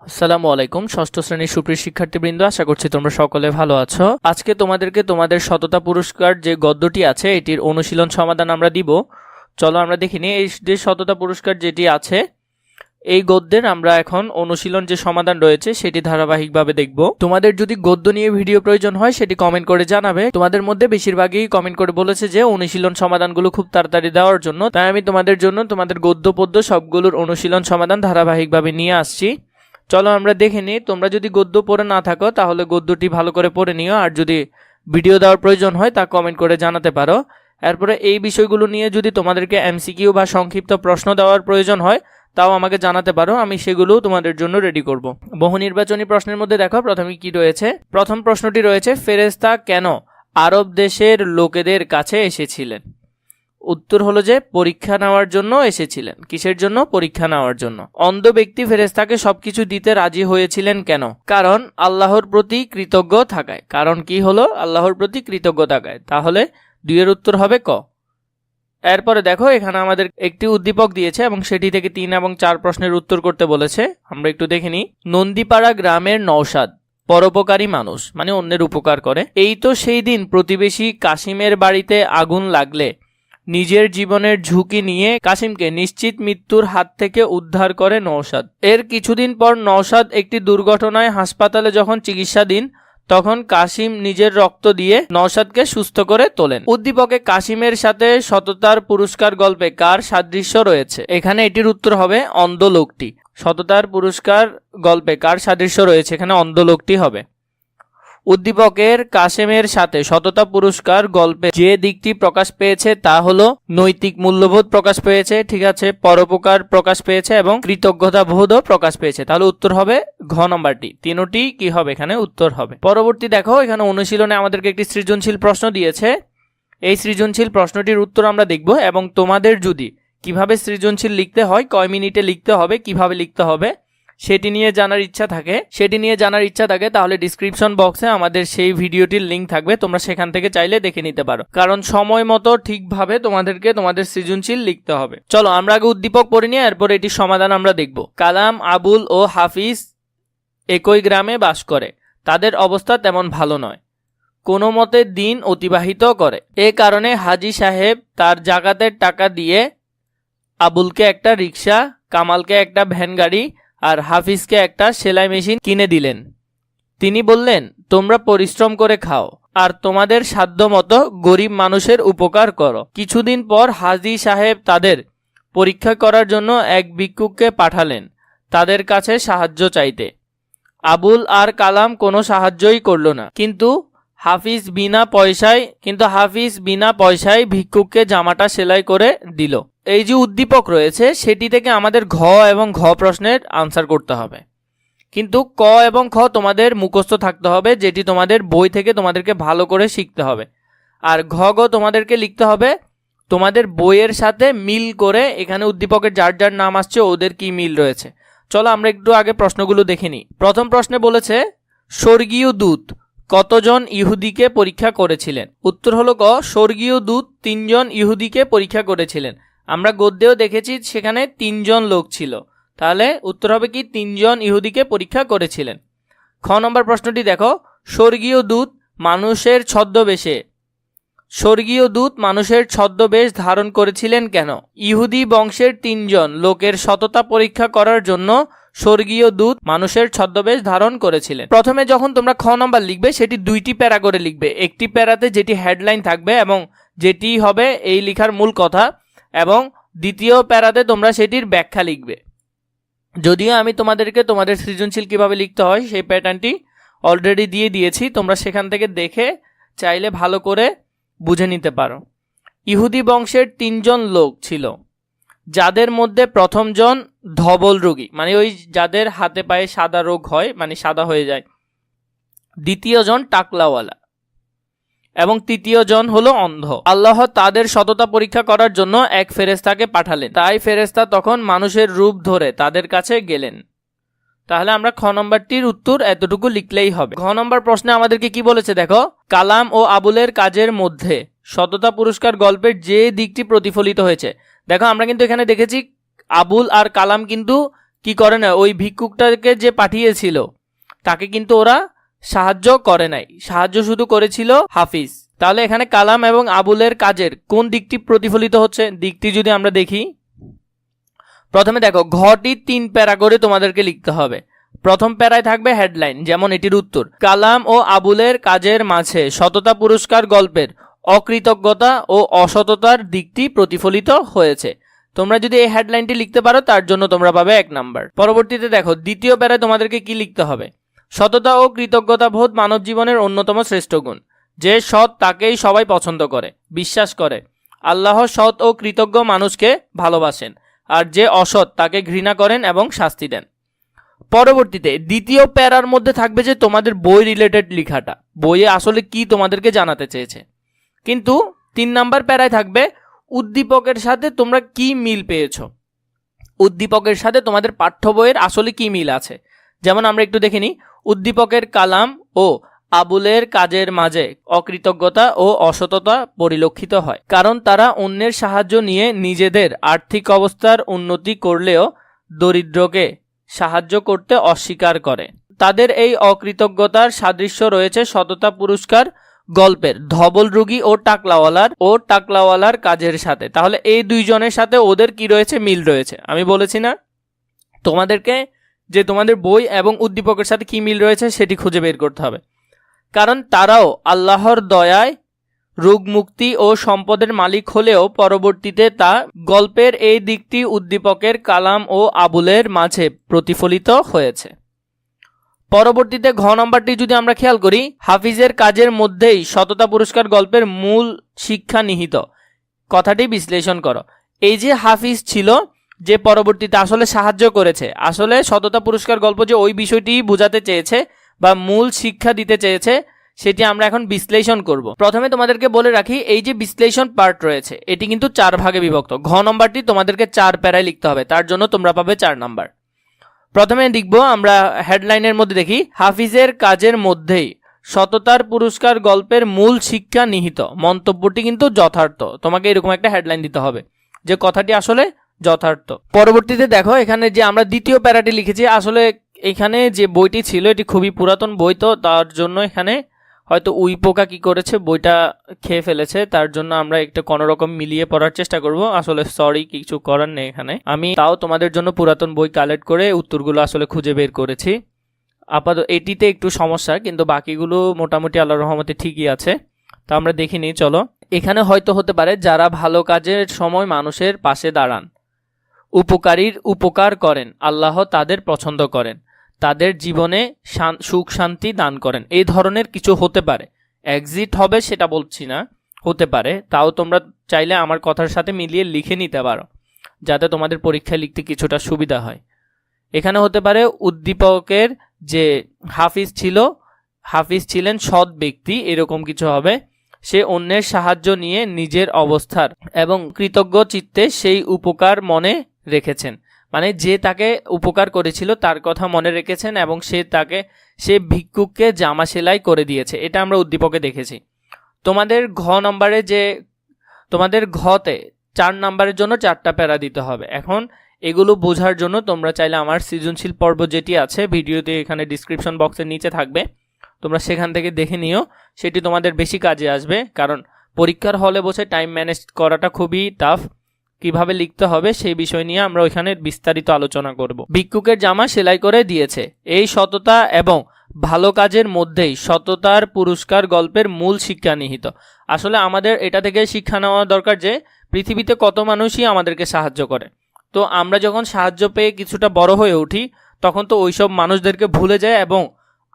আসসালামু আলাইকুম। ষষ্ঠ শ্রেণীর সুপ্রিয় শিক্ষার্থীবৃন্দ, আশা করছি তোমরা সকলে ভালো আছো। আজকে তোমাদেরকে তোমাদের সততা পুরস্কার যে গদ্যটি আছে এটির অনুশীলন সমাধান আমরা দিব। চলো আমরা দেখি নিই। এই যে সততা পুরস্কার যেটি আছে এই গদ্যের আমরা এখন অনুশীলন যে সমাধান রয়েছে সেটি ধারাবাহিকভাবে দেখব। তোমাদের যদি গদ্য নিয়ে ভিডিও প্রয়োজন হয় সেটি কমেন্ট করে জানাবে। তোমাদের মধ্যে বেশিরভাগই কমেন্ট করে বলেছে যে অনুশীলন সমাধানগুলো খুব তাড়াতাড়ি দেওয়ার জন্য, তাই আমি তোমাদের জন্য তোমাদের গদ্য পদ্য সবগুলোর অনুশীলন সমাধান ধারাবাহিকভাবে নিয়ে আসছি। চলো আমরা দেখে নিই। তোমরা যদি গদ্য পড়ে না থাকো তাহলে গদ্যটি ভালো করে পড়ে নিও, আর যদি ভিডিও দেওয়ার প্রয়োজন হয় তা কমেন্ট করে জানাতে পারো। এরপরে এই বিষয়গুলো নিয়ে যদি তোমাদেরকে এমসিকিউ বা সংক্ষিপ্ত প্রশ্ন দেওয়ার প্রয়োজন হয় তাও আমাকে জানাতে পারো, আমি সেগুলোও তোমাদের জন্য রেডি করব। বহু নির্বাচনী প্রশ্নের মধ্যে দেখো প্রথমে কি রয়েছে। প্রথম প্রশ্নটি রয়েছে, ফেরেশতা কেন আরব দেশের লোকেদের কাছে এসেছিলেন? উত্তর হলো যে পরীক্ষা নেওয়ার জন্য এসেছিলেন। কিসের জন্য? পরীক্ষা নেওয়ার জন্য। অন্ধ ব্যক্তি ফেরেশতাকে সবকিছু দিতে রাজি হয়েছিলেন কেন? কারণ আল্লাহর প্রতি কৃতজ্ঞ থাকায়। কারণ কি হলো? আল্লাহর প্রতি কৃতজ্ঞ থাকায়। তাহলে 2 এর উত্তর হবে ক। এরপরে দেখো এখানে আমাদের একটি উদ্দীপক দিয়েছে এবং সেটি থেকে 3 এবং 4 প্রশ্নের উত্তর করতে বলেছে। আমরা একটু দেখে নিই। নন্দীপাড়া গ্রামের নওশাদ পরোপকারী মানুষ, মানে অন্যের উপকার করে। এই তো সেই দিন প্রতিবেশী কাশিমের বাড়িতে আগুন লাগলে নিজের জীবনের ঝুঁকি নিয়ে কাসিমকে নিশ্চিত মৃত্যুর হাত থেকে উদ্ধার করে নওশাদ। এর কিছুদিন পর নওশাদ একটি দুর্ঘটনায় হাসপাতালে যখন চিকিৎসাধীন, তখন কাসিম নিজের রক্ত দিয়ে নওশাদকে সুস্থ করে তোলেন। উদ্দীপকে কাসিমের সাথে সততার পুরস্কার গল্পে কার সাদৃশ্য রয়েছে? এখানে এটির উত্তর হবে অন্ধ লোকটি। সততার পুরস্কার গল্পে কার সাদৃশ্য রয়েছে? এখানে অন্ধ লোকটি হবে। উদ্দীপকের কাসেমের সাথে সততা পুরস্কার গল্পে যে দিকটি প্রকাশ পেয়েছে তা হলো নৈতিক মূল্যবোধ প্রকাশ পেয়েছে, ঠিক আছে, পরোপকার প্রকাশ পেয়েছে এবং কৃতজ্ঞতা বোধও প্রকাশ পেয়েছে। তাহলে উত্তর হবে ঘ নম্বরটি। তিনটি কি হবে? এখানে উত্তর হবে। পরবর্তী দেখো, এখানে অনুশীলনে আমাদেরকে একটি সৃজনশীল প্রশ্ন দিয়েছে। এই সৃজনশীল প্রশ্নটির উত্তর আমরা দেখব এবং তোমাদের যদি কিভাবে সৃজনশীল লিখতে হয়, কয় মিনিটে লিখতে হবে, কিভাবে লিখতে হবে সেটি নিয়ে জানার ইচ্ছা থাকে তাহলে ডিসক্রিপশন বক্সে আমাদের সেই ভিডিওটির লিংক থাকবে, তোমরা সেখান থেকে চাইলে দেখে নিতে পারো। কারণ সময় মতো ঠিকভাবে তোমাদেরকে তোমাদের সৃজনশীল লিখতে হবে। চলো আমরা আগে উদ্দীপক পড়ে নিয়ে এরপর এটির সমাধান আমরা দেখব। কালাম, আবুল ও হাফিজ একই গ্রামে বাস করে। তাদের অবস্থা তেমন ভালো নয়। কোনো মতে দিন অতিবাহিত করে। এ কারণে হাজি সাহেব তার জাকাতের টাকা দিয়ে আবুলকে একটা রিক্সা, কামালকে একটা ভ্যান গাড়ি আর হাফিজকে একটা সেলাই মেশিন কিনে দিলেন। তিনি বললেন, তোমরা পরিশ্রম করে খাও আর তোমাদের সাধ্য মতো গরিব মানুষের উপকার করো। কিছুদিন পর হাজি সাহেব তাদের পরীক্ষা করার জন্য এক ভিক্ষুককে পাঠালেন তাদের কাছে সাহায্য চাইতে। আবুল আর কালাম কোনো সাহায্যই করল না, কিন্তু হাফিজ বিনা পয়সায় ভিক্ষুককে জামাটা সেলাই করে দিল। এই যে উদ্দীপক রয়েছে সেটি থেকে আমাদের ঘ এবং ঘ প্রশ্নের আনসার করতে হবে, কিন্তু ক এবং খ তোমাদের মুখস্থ থাকতে হবে, যেটি তোমাদের বই থেকে তোমাদেরকে ভালো করে শিখতে হবে। আর ঘ গ তোমাদেরকে লিখতে হবে তোমাদের বইয়ের সাথে মিল করে। এখানে উদ্দীপকের যার যার নাম আসছে ওদের কি মিল রয়েছে। চলো আমরা একটু আগে প্রশ্নগুলো দেখে নিই। প্রথম প্রশ্নে বলেছে, স্বর্গীয় দূত কতজন ইহুদিকে পরীক্ষা করেছিলেন? উত্তর হলো ক, স্বর্গীয় দূত 3 জন ইহুদিকে পরীক্ষা করেছিলেন। আমরা গদ্যেও দেখেছি সেখানে 3 জন লোক ছিল, তাহলে উত্তর হবে কি 3 জন ইহুদিকে পরীক্ষা করেছিলেন। খ নম্বর প্রশ্নটি দেখো, স্বর্গীয় দূত মানুষের ছদ্মবেশ ধারণ করেছিলেন কেন? ইহুদি বংশের 3 জন লোকের সততা পরীক্ষা করার জন্য স্বর্গীয় দূত মানুষের ছদ্মবেশ ধারণ করেছিলেন। প্রথমে যখন তোমরা খ নম্বর লিখবে সেটি 2টি প্যারা করে লিখবে। একটি প্যারাতে যেটি হেডলাইন থাকবে এবং যেটি হবে এই লেখার মূল কথা, এবং দ্বিতীয় প্যারাতে তোমরা সেটির ব্যাখ্যা লিখবে। যদিও আমি তোমাদেরকে তোমাদের সৃজনশীল কিভাবে লিখতে হয় সেই প্যাটার্নটি অলরেডি দিয়ে দিয়েছি, তোমরা সেখান থেকে দেখে চাইলে ভালো করে বুঝে নিতে পারো। ইহুদি বংশের 3 জন লোক ছিল, যাদের মধ্যে প্রথম জন ধবল রোগী, মানে ওই যাদের হাতে পায়ে সাদা রোগ হয়, মানে সাদা হয়ে যায়। দ্বিতীয় জন টাকলাওয়ালা এবং তৃতীয় জন হলো অন্ধ। আল্লাহ তাদের সততা পরীক্ষা করার জন্য এক ফেরেশতাকে পাঠালেন। তাই ফেরেশতা তখন মানুষের রূপ ধরে তাদের কাছে গেলেন। তাহলে আমরা খ নম্বরটির উত্তর এতটুকু লিখলেই হবে। ঘ নম্বর প্রশ্নে আমাদেরকে কি বলেছে দেখো, কালাম ও আবুলের কাজের মধ্যে সততা পুরস্কার গল্পের যে দিকটি প্রতিফলিত হয়েছে। দেখো আমরা কিন্তু এখানে দেখেছি আবুল আর কালাম কিন্তু কি করে না, ওই ভিক্ষুকটাকে যে পাঠিয়েছিল তাকে কিন্তু ওরা সাহায্য করে নাই, সাহায্য শুধু করেছিল হাফিজ। তাহলে এখানে কালাম এবং আবুলের কাজের কোন দিকটি প্রতিফলিত হচ্ছে, দিকটি যদি আমরা দেখি, প্রথমে দেখো ঘটি 3 প্যারা করে তোমাদেরকে লিখতে হবে। প্রথম প্যারায় থাকবে হেডলাইন, যেমন এটির উত্তর, কালাম ও আবুলের কাজের মাঝে সততা পুরস্কার গল্পের অকৃতজ্ঞতা ও অসততার দিকটি প্রতিফলিত হয়েছে। তোমরা যদি এই হেডলাইনটি লিখতে পারো তার জন্য তোমরা পাবে 1 নাম্বার। পরবর্তীতে দেখো দ্বিতীয় প্যারায় তোমাদেরকে কি লিখতে হবে, সততা ও কৃতজ্ঞতা বোধ মানব জীবনের অন্যতম শ্রেষ্ঠ গুণ। যে সৎ তাকেই সবাই পছন্দ করে, বিশ্বাস করে। আল্লাহ সৎ ও কৃতজ্ঞ মানুষকে ভালোবাসেন, আর যে অসৎ তাকে ঘৃণা করেন এবং শাস্তি দেন। পরবর্তীতে দ্বিতীয় প্যারার মধ্যে থাকবে যে তোমাদের বই রিলেটেড লেখাটা, বইয়ে আসলে কি তোমাদেরকে জানাতে চেয়েছে। কিন্তু 3 নাম্বার প্যারায় থাকবে উদ্দীপকের সাথে তোমরা কি মিল পেয়েছো, উদ্দীপকের সাথে তোমাদের পাঠ্য বইয়ের আসলে কি মিল আছে। যেমন আমরা একটু দেখে নিই, উদ্দীপকের কালাম ও আবুলের কাজের মাঝে অকৃতজ্ঞতা ও অসততা পরিলক্ষিত হয়, কারণ তারা অন্যের সাহায্য নিয়ে নিজেদের আর্থিক অবস্থার উন্নতি করলেও দরিদ্রকে সাহায্য করতে অস্বীকার করে। তাদের এই অকৃতজ্ঞতার সাদৃশ্য রয়েছে সততা পুরস্কার গল্পের ধবল রুগী ও টাকলাওয়ালার কাজের সাথে। তাহলে এই দুইজনের সাথে ওদের কি রয়েছে, মিল রয়েছে। আমি বলেছি না তোমাদেরকে যে তোমাদের বই এবং উদ্দীপকের সাথে কি মিল রয়েছে সেটি খুঁজে বের করতে হবে, কারণ তারাও আল্লাহর দয়ায় রোগ মুক্তি ও সম্পদের মালিক হলেও পরবর্তীতে তা গল্পের এই দিকটি উদ্দীপকের কালাম ও আবুলের মাঝে প্রতিফলিত হয়েছে। পরবর্তীতে ঘ নম্বরটি যদি আমরা খেয়াল করি, হাফিজের কাজের মধ্যেই সততা পুরস্কার গল্পের মূল শিক্ষা নিহিত, কথাটি বিশ্লেষণ করো। এই যে হাফিজ ছিল যে পরবর্তীতে আসলে সাহায্য করেছে, আসলে সততা পুরস্কার গল্প যে ওই বিষয়টি বোঝাতে চেয়েছে বা মূল শিক্ষা দিতে চেয়েছে সেটি আমরা এখন বিশ্লেষণ করব। প্রথমে তোমাদেরকে বলে রাখি, এই যে বিশ্লেষণ পার্ট রয়েছে এটি কিন্তু 4 ভাগে বিভক্ত। ঘ নম্বরটি তোমাদেরকে 4 প্যারায় লিখতে হবে, তার জন্য তোমরা পাবে 4 নাম্বার। প্রথমে লিখব আমরা হেডলাইনের মধ্যে দেখি, হাফিজের কাজের মধ্যেই সততার পুরস্কার গল্পের মূল শিক্ষা নিহিত। মন্তব্যটি কিন্তু যথার্থ, তোমাকে এরকম একটা হেডলাইন দিতে হবে যে কথাটি আসলে যথার্থ। পরবর্তীতে দেখো এখানে যে আমরা দ্বিতীয় প্যারাটি লিখেছি, আসলে এখানে যে বইটি ছিল এটি খুবই পুরাতন বই, তো তার জন্য এখানে হয়তো উই পোকা কি করেছে বইটা খেয়ে ফেলেছে, তার জন্য আমরা একটা কোনোরকম মিলিয়ে পড়ার চেষ্টা করব। আসলে সরি, কিছু করার নেই এখানে। আমি তাও তোমাদের জন্য পুরাতন বই কালেক্ট করে উত্তরগুলো আসলে খুঁজে বের করেছি। আপাতত এটিতে একটু সমস্যা, কিন্তু বাকিগুলো মোটামুটি আল্লাহর রহমতে ঠিকই আছে। তো আমরা দেখিনি, চলো। এখানে হয়তো হতে পারে যারা ভালো কাজের সময় মানুষের পাশে দাঁড়ান, উপকারীর উপকার করেন, আল্লাহ তাদের পছন্দ করেন, তাদের জীবনে সুখ শান্তি দান করেন, এই ধরনের কিছু হতে পারে। এক্সিট হবে সেটা বলছি না, হতে পারে। তাও তোমরা চাইলে আমার কথার সাথে মিলিয়ে লিখে নিতে পারো, যাতে তোমাদের পরীক্ষায় লিখতে কিছুটা সুবিধা হয়। এখানে হতে পারে উদ্দীপকের যে হাফিজ ছিলেন সৎ ব্যক্তি, এরকম কিছু হবে। সে অন্যের সাহায্য নিয়ে নিজের অবস্থার এবং কৃতজ্ঞ চিত্তে সেই উপকার মনে রেখেছেন, মানে যে তাকে উপকার করেছিল তার কথা মনে রেখেছেন এবং সে ভিক্ষুককে জামা সেলাই করে দিয়েছে, এটা আমরা উদ্দীপকে দেখেছি। তোমাদের ঘতে 4 নাম্বারের জন্য 4টা প্যারা দিতে হবে। এখন এগুলো বোঝার জন্য তোমরা চাইলে আমার সৃজনশীল পর্ব যেটি আছে ভিডিওতে এখানে ডিসক্রিপশন বক্সের নিচে থাকবে, তোমরা সেখান থেকে দেখে নিও, সেটি তোমাদের বেশি কাজে আসবে। কারণ পরীক্ষার হলে বসে টাইম ম্যানেজ করাটা খুবই টাফ, কিভাবে লিখতে হবে সেই বিষয় নিয়ে আমরা ওইখানে বিস্তারিত আলোচনা করব। ভিক্ষুকের জামা সেলাই করে দিয়েছে, এই সততা এবং ভালো কাজের মধ্যেই সততার পুরস্কার গল্পের মূল শিক্ষা নিহিত। আসলে আমাদের এটা থেকে শিক্ষা নেওয়া দরকার যে পৃথিবীতে কত মানুষই আমাদেরকে সাহায্য করে, তো আমরা যখন সাহায্য পেয়ে কিছুটা বড় হয়ে উঠি তখন তো ওইসব মানুষদেরকে ভুলে যায়, এবং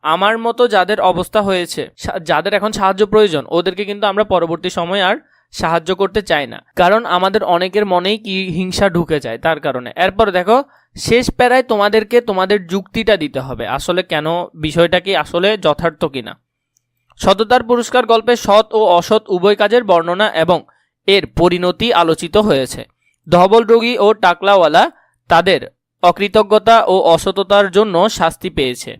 আমার মতো যাদের অবস্থা হয়েছে, যাদের এখন সাহায্য প্রয়োজন, ওদেরকে কিন্তু আমরা পরবর্তী সময়ে আর সাহায্য করতে চাই না, কারণ আমাদের অনেকের মনেই কি হিংসা ঢুকে যায় তার কারণে। এরপর দেখো শেষ প্যারায় তোমাদেরকে তোমাদের যুক্তিটা দিতে হবে, আসলে কেন বিষয়টা কি আসলে যথার্থ কিনা। সততার পুরস্কার গল্পে সৎ ও অসৎ উভয় কাজের বর্ণনা এবং এর পরিণতি আলোচিত হয়েছে। ধবল রোগী ও টাকলাওয়ালা তাদের অকৃতজ্ঞতা ও অসততার জন্য শাস্তি পেয়েছে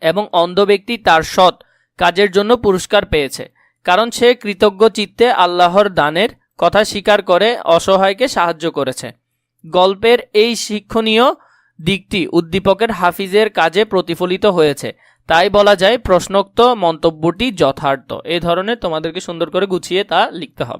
এবং অন্ধ ব্যক্তি তার সৎ কাজের জন্য পুরস্কার পেয়েছে, কারণ সে কৃতজ্ঞ চিত্তে আল্লাহর দানের কথা স্বীকার করে অসহায়কে সাহায্য করেছে। গল্পের এই শিক্ষণীয় দিকটি উদ্দীপকের হাফিজের কাজে প্রতিফলিত হয়েছে, তাই বলা যায় প্রশ্নোক্ত মন্তব্যটি যথার্থ। এই ধরনের তোমাদেরকে সুন্দর করে গুছিয়ে তা লিখতে হবে।